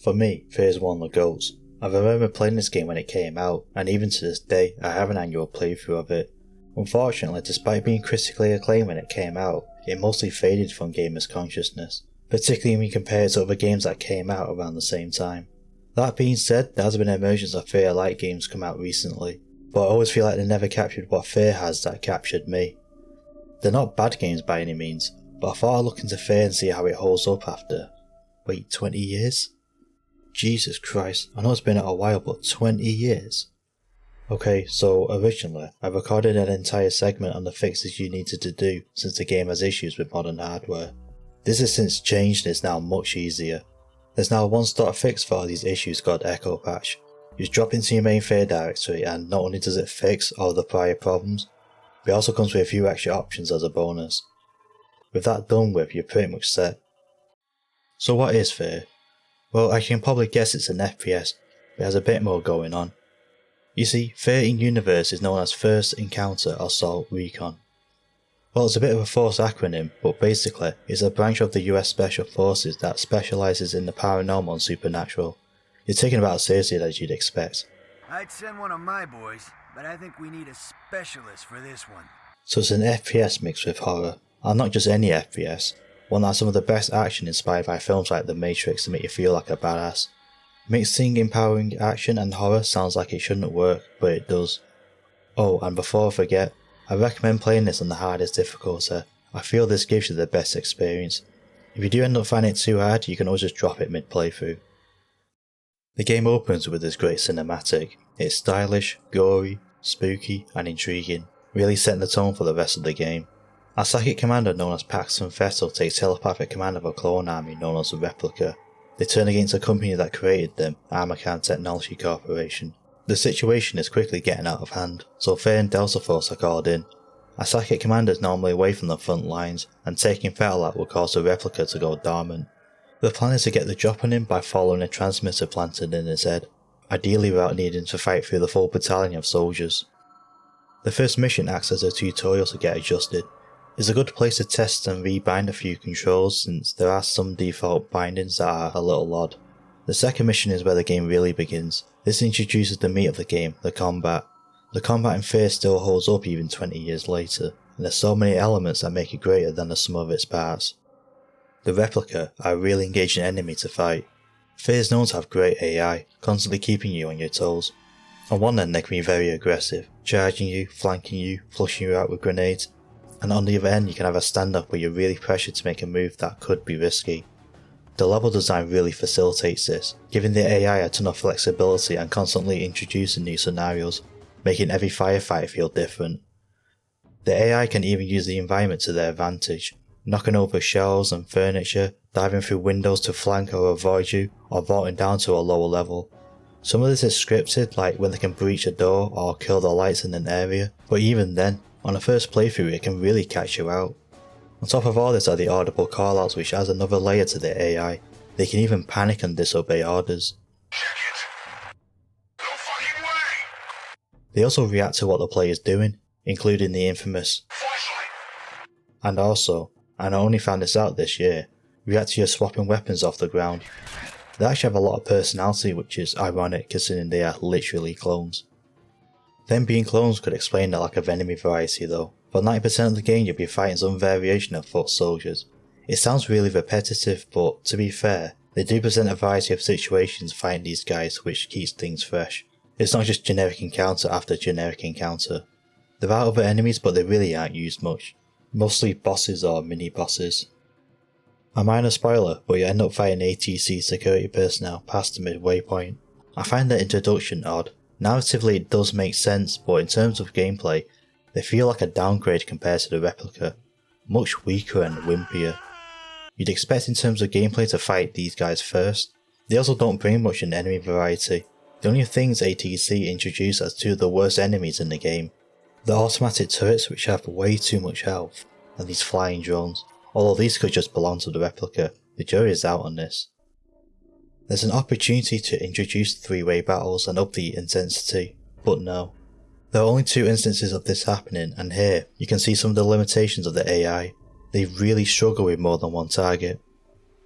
For me, Fear is one of the GOATs. I remember playing this game when it came out, and even to this day I have an annual playthrough of it. Unfortunately, despite being critically acclaimed when it came out, it mostly faded from gamers' consciousness, particularly when you compare it to other games that came out around the same time. That being said, there has been emergence of Fear-like games come out recently, but I always feel like they never captured what Fear has that captured me. They're not bad games by any means, but I thought I'd look into Fear and see how it holds up after, 20 years? Jesus Christ, I know it's been out a while, but 20 years? Okay, so originally, I recorded an entire segment on the fixes you needed to do since the game has issues with modern hardware. This has since changed and is now much easier. There's now a one-stop fix for all these issues called Echopatch. You just drop into your main Fear directory and not only does it fix all the prior problems, but it also comes with a few extra options as a bonus. With that done with, you're pretty much set. So what is Fear? Well, I can probably guess it's an FPS, but it has a bit more going on. You see, Fear in universe is known as First Encounter Assault Recon. Well, it's a bit of a false acronym, but basically, it's a branch of the US Special Forces that specialises in the paranormal and supernatural. You're taken about as seriously as you'd expect. I'd send one of my boys, but I think we need a specialist for this one. So it's an FPS mixed with horror, and not just any FPS, one that has some of the best action inspired by films like The Matrix to make you feel like a badass. Mixing empowering action and horror sounds like it shouldn't work, but it does. Oh, and before I forget, I recommend playing this on the hardest difficulty. I feel this gives you the best experience. If you do end up finding it too hard, you can always just drop it mid playthrough. The game opens with this great cinematic. It's stylish, gory, spooky and intriguing, really setting the tone for the rest of the game. A psychic commander known as Paxton Vettel takes telepathic command of a clone army known as the Replica. They turn against a company that created them, Armacham Technology Corporation. The situation is quickly getting out of hand, so Fear and Delta Force are called in. A psychic commander is normally away from the front lines, and taking Vettel out will cause the Replica to go dormant. The plan is to get the drop on him by following a transmitter planted in his head, ideally without needing to fight through the full battalion of soldiers. The first mission acts as a tutorial to get adjusted. It's a good place to test and rebind a few controls since there are some default bindings that are a little odd. The second mission is where the game really begins. This introduces the meat of the game, the combat. The combat in Fear still holds up even 20 years later, and there's so many elements that make it greater than the sum of its parts. The Replica are a really engaging enemy to fight. Fear is known to have great AI, constantly keeping you on your toes. On one end they can be very aggressive, charging you, flanking you, flushing you out with grenades, and on the other end you can have a stand-up where you're really pressured to make a move that could be risky. The level design really facilitates this, giving the AI a ton of flexibility and constantly introducing new scenarios, making every firefight feel different. The AI can even use the environment to their advantage, knocking over shelves and furniture, diving through windows to flank or avoid you, or vaulting down to a lower level. Some of this is scripted, like when they can breach a door or kill the lights in an area, but even then, on a first playthrough it can really catch you out. On top of all this are the audible callouts, which adds another layer to the AI. They can even panic and disobey orders. No fucking way! They also react to what the player is doing, including the infamous Flashlight. and also, and I only found this out this year, react to your swapping weapons off the ground. They actually have a lot of personality, which is ironic considering they are literally clones. Them being clones could explain the lack of enemy variety though. For 90% of the game you'll be fighting some variation of foot soldiers. It sounds really repetitive, but to be fair, they do present a variety of situations fighting these guys which keeps things fresh. It's not just generic encounter after generic encounter. There are other enemies but they really aren't used much. Mostly bosses or mini bosses. A minor spoiler, but you end up fighting ATC security personnel past the midway point. I find the introduction odd. Narratively it does make sense, but in terms of gameplay, they feel like a downgrade compared to the Replica. Much weaker and wimpier. You'd expect in terms of gameplay to fight these guys first. They also don't bring much in enemy variety. The only things ATC introduce as two of the worst enemies in the game. The automatic turrets which have way too much health, and these flying drones. Although these could just belong to the Replica, the jury is out on this. There's an opportunity to introduce three-way battles and up the intensity, but no. There are only 2 instances of this happening, and here you can see some of the limitations of the AI. They really struggle with more than one target.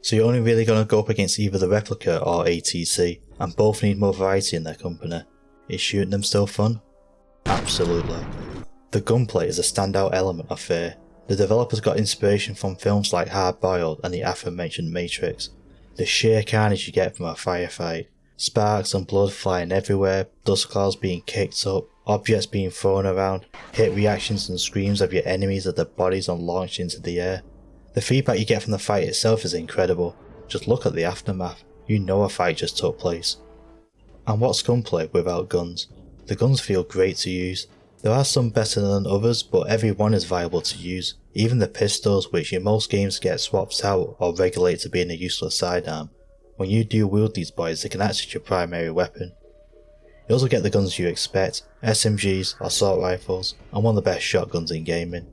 So you're only really going to go up against either the Replica or ATC, and both need more variety in their company. Is shooting them still fun? Absolutely. The gunplay is a standout element of Fear. The developers got inspiration from films like Hard Boiled and the aforementioned Matrix. The sheer carnage you get from a firefight, sparks and blood flying everywhere, dust clouds being kicked up, objects being thrown around, hit reactions and screams of your enemies as their bodies are launched into the air. The feedback you get from the fight itself is incredible. Just look at the aftermath, you know a fight just took place. And what's gunplay without guns? The guns feel great to use. There are some better than others, but every one is viable to use. Even the pistols, which in most games get swapped out or regulated to being a useless sidearm. When you do wield these boys, they can act as your primary weapon. You also get the guns you expect, SMGs, assault rifles, and one of the best shotguns in gaming.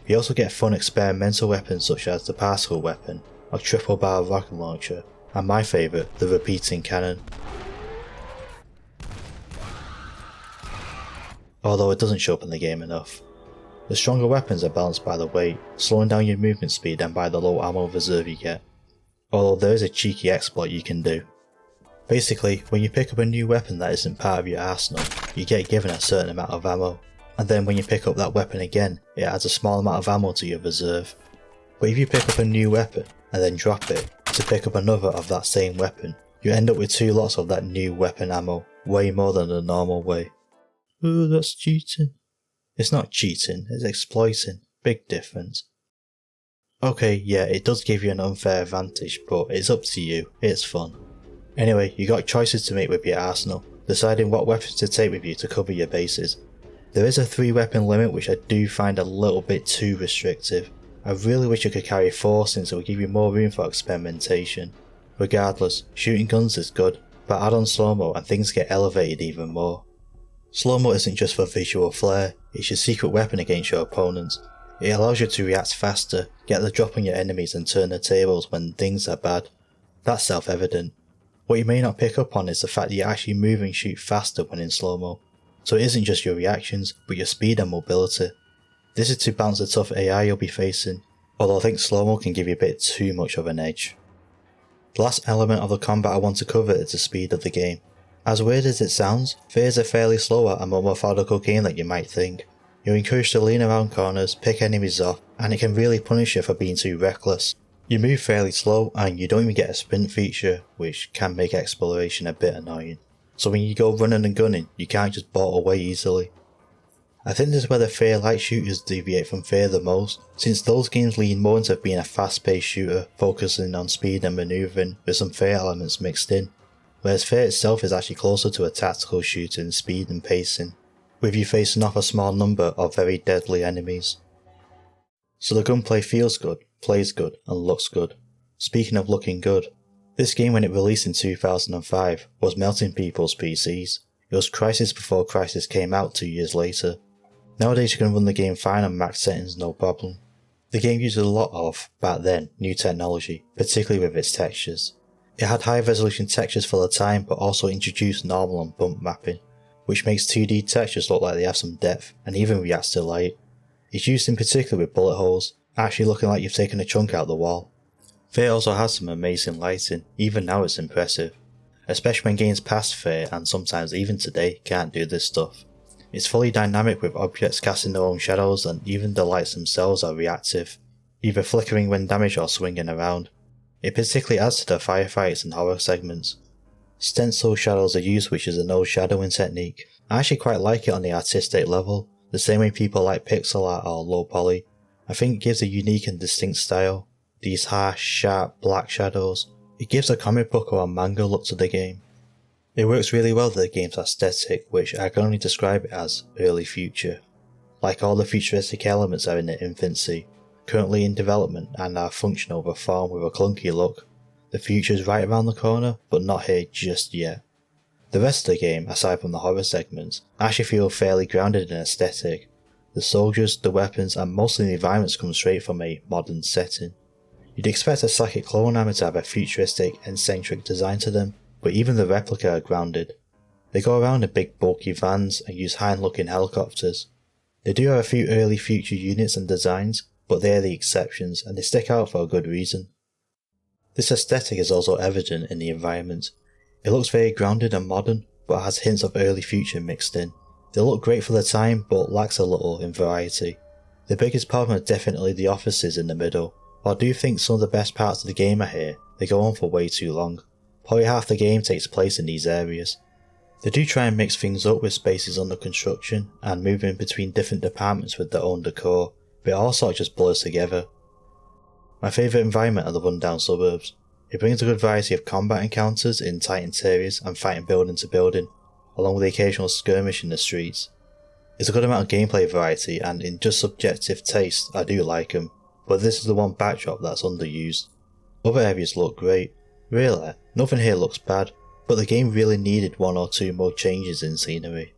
You also get fun experimental weapons such as the particle weapon, a triple barrel rocket launcher, and my favourite, the repeating cannon. Although it doesn't show up in the game enough. The stronger weapons are balanced by the weight, slowing down your movement speed and by the low ammo reserve you get. Although there is a cheeky exploit you can do. Basically, when you pick up a new weapon that isn't part of your arsenal, you get given a certain amount of ammo, and then when you pick up that weapon again, it adds a small amount of ammo to your reserve. But if you pick up a new weapon, and then drop it, to pick up another of that same weapon, you end up with 2 lots of that new weapon ammo, way more than the normal way. Ooh, that's cheating. It's not cheating, it's exploiting. Big difference. Okay, yeah, it does give you an unfair advantage, but it's up to you, it's fun. Anyway, you got choices to make with your arsenal, deciding what weapons to take with you to cover your bases. There is a 3 weapon limit which I do find a little bit too restrictive. I really wish you could carry 4 since it would give you more room for experimentation. Regardless, shooting guns is good, but add on slow-mo and things get elevated even more. Slow-mo isn't just for visual flair, it's your secret weapon against your opponents. It allows you to react faster, get the drop on your enemies and turn the tables when things are bad. That's self-evident. What you may not pick up on is the fact that you actually move and shoot faster when in slow-mo. So it isn't just your reactions, but your speed and mobility. This is to balance the tough AI you'll be facing, although I think slow-mo can give you a bit too much of an edge. The last element of the combat I want to cover is the speed of the game. As weird as it sounds, Fear is a fairly slower and more methodical game than you might think. You're encouraged to lean around corners, pick enemies off, and it can really punish you for being too reckless. You move fairly slow and you don't even get a sprint feature, which can make exploration a bit annoying. So when you go running and gunning, you can't just bolt away easily. I think this is where the Fear-like shooters deviate from Fear the most, since those games lean more into being a fast-paced shooter, focusing on speed and manoeuvring with some Fear elements mixed in. Whereas Fear itself is actually closer to a tactical shooter in speed and pacing, with you facing off a small number of very deadly enemies. So the gunplay feels good, plays good, and looks good. Speaking of looking good, this game when it released in 2005 was melting people's PCs. It was Crisis before Crisis came out 2 years later. Nowadays you can run the game fine on max settings no problem. The game used a lot of, back then, new technology, particularly with its textures. It had high resolution textures for the time but also introduced normal and bump mapping, which makes 2D textures look like they have some depth and even reacts to light. It's used in particular with bullet holes, actually looking like you've taken a chunk out the wall. Fear also has some amazing lighting, even now it's impressive. Especially when games past Fear and sometimes even today can't do this stuff. It's fully dynamic with objects casting their own shadows and even the lights themselves are reactive, either flickering when damaged or swinging around. It particularly adds to the firefights and horror segments. Stencil shadows are used, which is an old shadowing technique. I actually quite like it on the artistic level, the same way people like pixel art or low poly. I think it gives a unique and distinct style. These harsh, sharp, black shadows. It gives a comic book or a manga look to the game. It works really well with the game's aesthetic, which I can only describe it as early future. Like all the futuristic elements are in their infancy, currently in development and are functional but formed with a clunky look. The future is right around the corner, but not here just yet. The rest of the game, aside from the horror segments, actually feel fairly grounded in aesthetic. The soldiers, the weapons and mostly the environments come straight from a modern setting. You'd expect a Psychic clone armor to have a futuristic, eccentric design to them, but even the Replica are grounded. They go around in big bulky vans and use high looking helicopters. They do have a few early future units and designs, but they are the exceptions and they stick out for a good reason. This aesthetic is also evident in the environment. It looks very grounded and modern, but has hints of early future mixed in. They look great for the time, but lacks a little in variety. The biggest problem are definitely the offices in the middle. While I do think some of the best parts of the game are here, they go on for way too long. Probably half the game takes place in these areas. They do try and mix things up with spaces under construction and moving between different departments with their own decor, but it all sort of just blurs together. My favourite environment are the rundown suburbs. It brings a good variety of combat encounters in tight interiors and fighting building to building, along with the occasional skirmish in the streets. It's a good amount of gameplay variety, and in just subjective taste I do like them, but this is the one backdrop that's underused. Other areas look great. Really, nothing here looks bad, but the game really needed one or two more changes in scenery.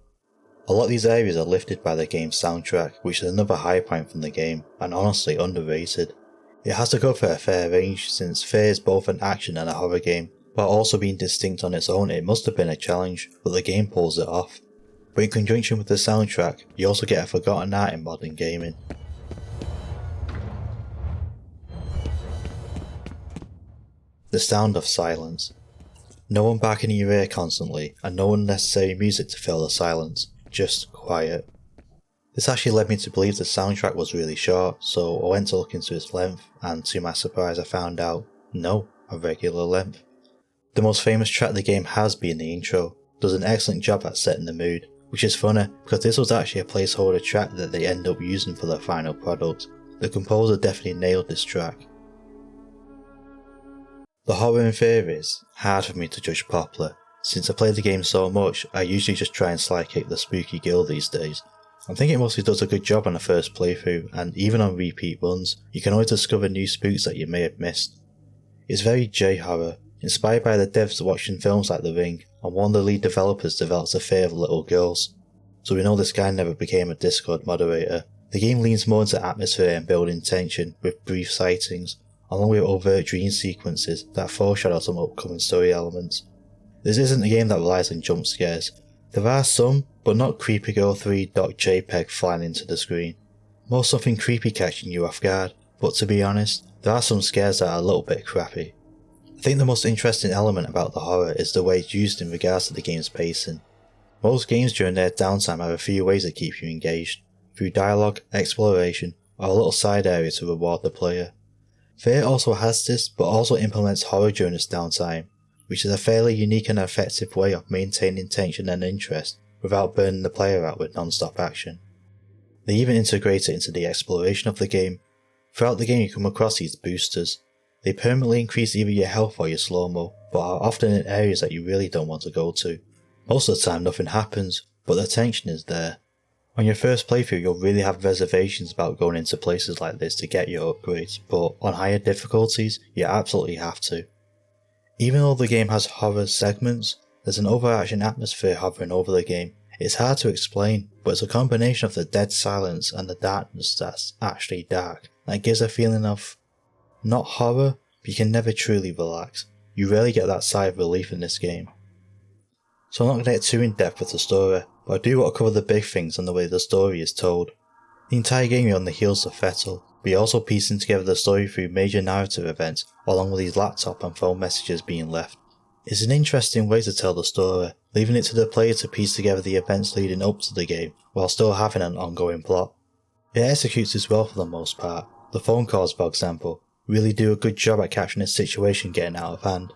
A lot of these areas are lifted by the game's soundtrack, which is another high point from the game, and honestly underrated. It has to go for a fair range, since Fear is both an action and a horror game. While also being distinct on its own, it must have been a challenge, but the game pulls it off. But in conjunction with the soundtrack, you also get a forgotten art in modern gaming. The sound of silence. No one barking in your ear constantly, and no unnecessary music to fill the silence, just quiet. This actually led me to believe the soundtrack was really short, so I went to look into its length, and to my surprise I found out, no, a regular length. The most famous track the game has been the intro, does an excellent job at setting the mood, which is funny because this was actually a placeholder track that they end up using for their final product. The composer definitely nailed this track. The horror in Fear is hard for me to judge properly. Since I play the game so much, I usually just try and slide kick the spooky girl these days. I think it mostly does a good job on the first playthrough, and even on repeat runs, you can always discover new spooks that you may have missed. It's very J-horror, inspired by the devs watching films like The Ring, and one of the lead developers develops a fear of little girls. So we know this guy never became a Discord moderator. The game leans more into atmosphere and building tension, with brief sightings, along with overt dream sequences that foreshadow some upcoming story elements. This isn't a game that relies on jump scares. There are some, but not creepygirl3.jpg flying into the screen. More something creepy catching you off guard, but to be honest, there are some scares that are a little bit crappy. I think the most interesting element about the horror is the way it's used in regards to the game's pacing. Most games during their downtime have a few ways that keep you engaged, through dialogue, exploration, or a little side area to reward the player. Fear also has this, but also implements horror during its downtime, which is a fairly unique and effective way of maintaining tension and interest without burning the player out with non-stop action. They even integrate it into the exploration of the game. Throughout the game you come across these boosters. They permanently increase either your health or your slow-mo, but are often in areas that you really don't want to go to. Most of the time nothing happens, but the tension is there. On your first playthrough you'll really have reservations about going into places like this to get your upgrades, but on higher difficulties you absolutely have to. Even though the game has horror segments, there's an overarching atmosphere hovering over the game. It's hard to explain, but it's a combination of the dead silence and the darkness that's actually dark, that gives a feeling of, not horror, but you can never truly relax. You rarely get that sigh of relief in this game. So I'm not going to get too in depth with the story, but I do want to cover the big things and the way the story is told. The entire game you're on the heels of Vettel, but you're also piecing together the story through major narrative events along with these laptop and phone messages being left. It's an interesting way to tell the story, leaving it to the player to piece together the events leading up to the game while still having an ongoing plot. It executes this well for the most part. The phone calls, for example, really do a good job at capturing a situation getting out of hand.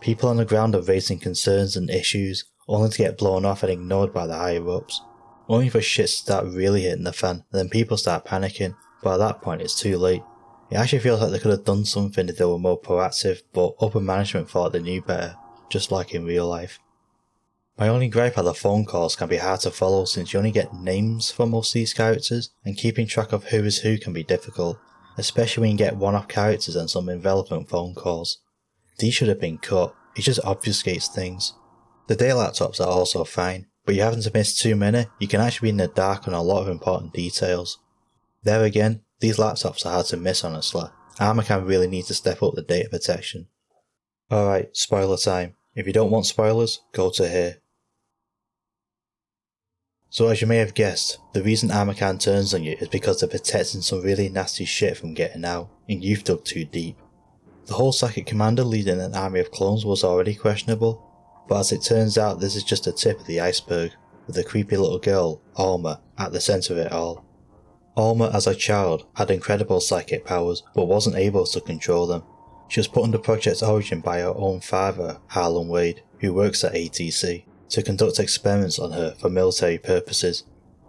People on the ground are raising concerns and issues, only to get blown off and ignored by the higher ups. Only for shit to start really hitting the fan, and then people start panicking, but at that point it's too late. It actually feels like they could have done something if they were more proactive, but upper management thought they knew better, just like in real life. My only gripe are the phone calls can be hard to follow since you only get names for most of these characters, and keeping track of who is who can be difficult, especially when you get one-off characters and some irrelevant phone calls. These should have been cut, it just obfuscates things. The day laptops are also fine, but you happen to miss too many, you can actually be in the dark on a lot of important details. There again, these laptops are hard to miss honestly. Armacham really needs to step up the data protection. Alright, spoiler time. If you don't want spoilers, go to here. So as you may have guessed, the reason Armacham turns on you is because they're protecting some really nasty shit from getting out, and you've dug too deep. The whole Psychic Commander leading an army of clones was already questionable, but as it turns out this is just the tip of the iceberg, with the creepy little girl, Alma, at the centre of it all. Alma as a child had incredible psychic powers but wasn't able to control them. She was put under Project Origin by her own father, Harlan Wade, who works at ATC, to conduct experiments on her for military purposes.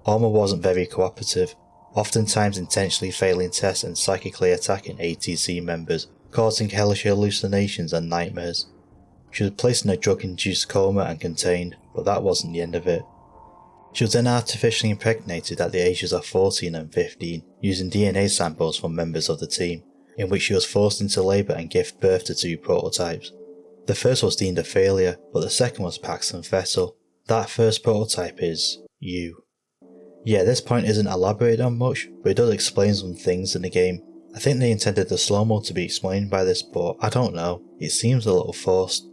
Alma wasn't very cooperative, oftentimes intentionally failing tests and psychically attacking ATC members, causing hellish hallucinations and nightmares. She was placed in a drug-induced coma and contained, but that wasn't the end of it. She was then artificially impregnated at the ages of 14 and 15 using DNA samples from members of the team, in which she was forced into labour and gave birth to 2 prototypes. The first was deemed a failure, but the second was Paxton Vessel. That first prototype is you. Yeah, this point isn't elaborated on much, but it does explain some things in the game. I think they intended the slow-mo to be explained by this, but I don't know, it seems a little forced.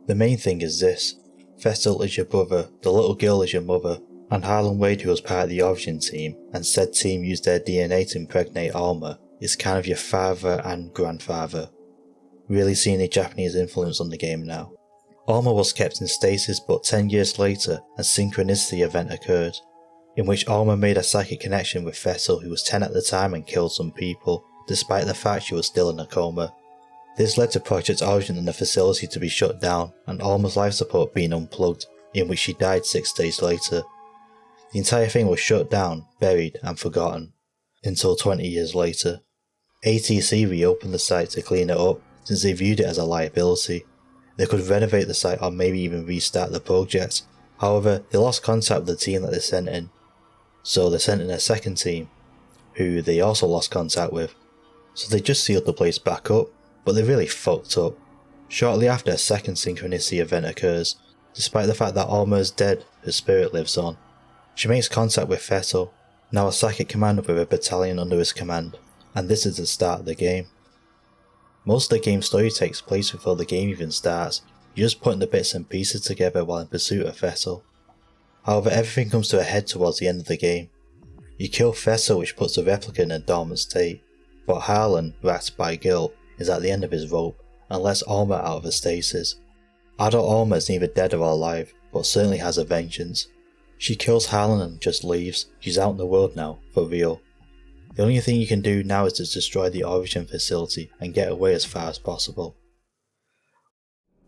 The main thing is this: Vestal is your brother, the little girl is your mother, and Harlan Wade, who was part of the Origin team, and said team used their DNA to impregnate Alma, is kind of your father and grandfather. Really seeing a Japanese influence on the game now. Alma was kept in stasis, but 10 years later a synchronicity event occurred, in which Alma made a psychic connection with Vestal, who was 10 at the time and killed some people, despite the fact she was still in a coma. This led to Project Origin and the facility to be shut down, and Alma's life support being unplugged, in which she died 6 days later. The entire thing was shut down, buried and forgotten, until 20 years later. ATC reopened the site to clean it up, since they viewed it as a liability. They could renovate the site or maybe even restart the project. However, they lost contact with the team that they sent in, so they sent in a second team, who they also lost contact with. So they just sealed the place back up, but they really fucked up. Shortly after, a second synchronicity event occurs. Despite the fact that Alma is dead, her spirit lives on. She makes contact with Vestal, now a psychic commander with a battalion under his command, and this is the start of the game. Most of the game's story takes place before the game even starts. You're just putting the bits and pieces together while in pursuit of Vestal. However, everything comes to a head towards the end of the game. You kill Vestal, which puts the Replica in a dormant state, but Harlan, racked by guilt, is at the end of his rope and lets Alma out of her stasis. Adult Alma is neither dead or alive, but certainly has a vengeance. She kills Harlan and just leaves. She's out in the world now, for real. The only thing you can do now is to destroy the Origin facility and get away as far as possible.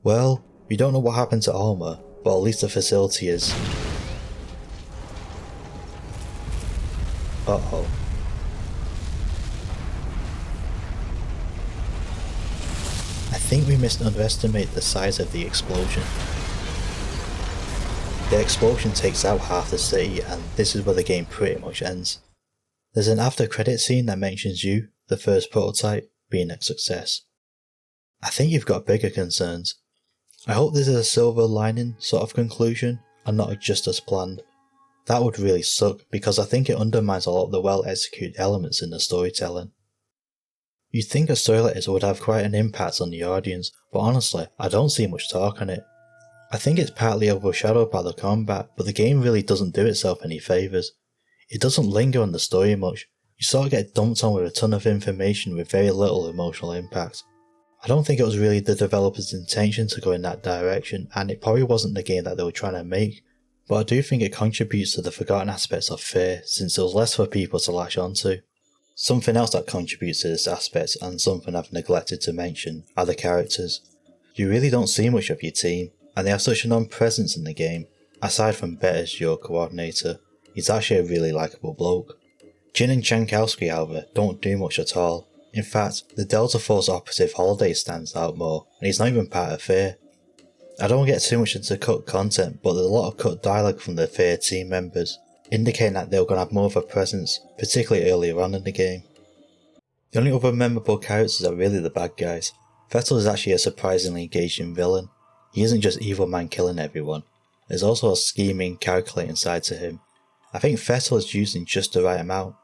Well, we don't know what happened to Alma, but at least the facility is... Uh-oh. I think we underestimate the size of the explosion. The explosion takes out half the city, and this is where the game pretty much ends. There's an after credit scene that mentions you, the first prototype, being a success. I think you've got bigger concerns. I hope this is a silver lining sort of conclusion, and not just as planned. That would really suck, because I think it undermines a lot of the well executed elements in the storytelling. You'd think a story like this would have quite an impact on the audience, but honestly, I don't see much talk on it. I think it's partly overshadowed by the combat, but the game really doesn't do itself any favours. It doesn't linger on the story much. You sort of get dumped on with a ton of information with very little emotional impact. I don't think it was really the developers' intention to go in that direction, and it probably wasn't the game that they were trying to make, but I do think it contributes to the forgotten aspects of Fear, since it was less for people to latch onto. Something else that contributes to this aspect, and something I've neglected to mention, are the characters. You really don't see much of your team, and they have such a non-presence in the game. Aside from Bettis, your coordinator, he's actually a really likeable bloke. Jin and Chankowski, however, don't do much at all. In fact, the Delta Force operative Holiday stands out more, and he's not even part of Fear. I don't get too much into cut content, but there's a lot of cut dialogue from the Fear team members, indicating that they're going to have more of a presence, particularly earlier on in the game. The only other memorable characters are really the bad guys. Vettel is actually a surprisingly engaging villain. He isn't just evil man killing everyone, there's also a scheming, calculating side to him. I think Vettel is used in just the right amount.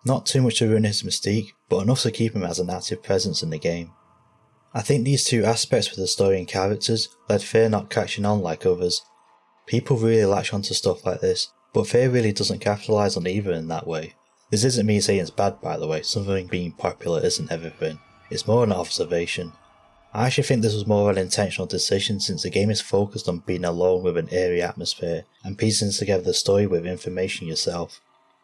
Not too much to ruin his mystique, but enough to keep him as an active presence in the game. I think these two aspects with the story and characters led Fear not catching on like others. People really latch onto stuff like this, but Fear really doesn't capitalise on either in that way. This isn't me saying it's bad, by the way. Something being popular isn't everything. it's more an observation. I actually think this was more of an intentional decision since the game is focused on being alone with an eerie atmosphere and piecing together the story with information yourself.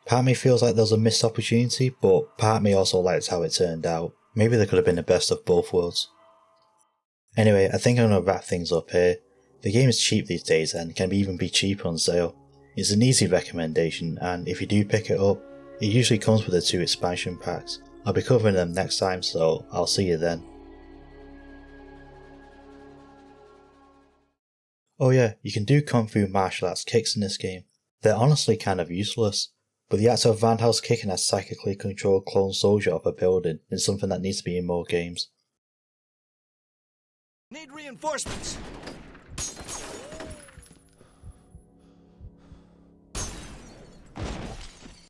Part of me feels like there was a missed opportunity, but part of me also likes how it turned out. Maybe there could have been the best of both worlds. Anyway, I think I'm going to wrap things up here. The game is cheap these days and can even be cheaper on sale. It's an easy recommendation, and if you do pick it up, it usually comes with the 2 expansion packs. I'll be covering them next time, so I'll see you then. Oh yeah, you can do Kung Fu martial arts kicks in this game. They're honestly kind of useless, but the act of roundhouse kicking a psychically controlled clone soldier off a building is something that needs to be in more games. Need reinforcements.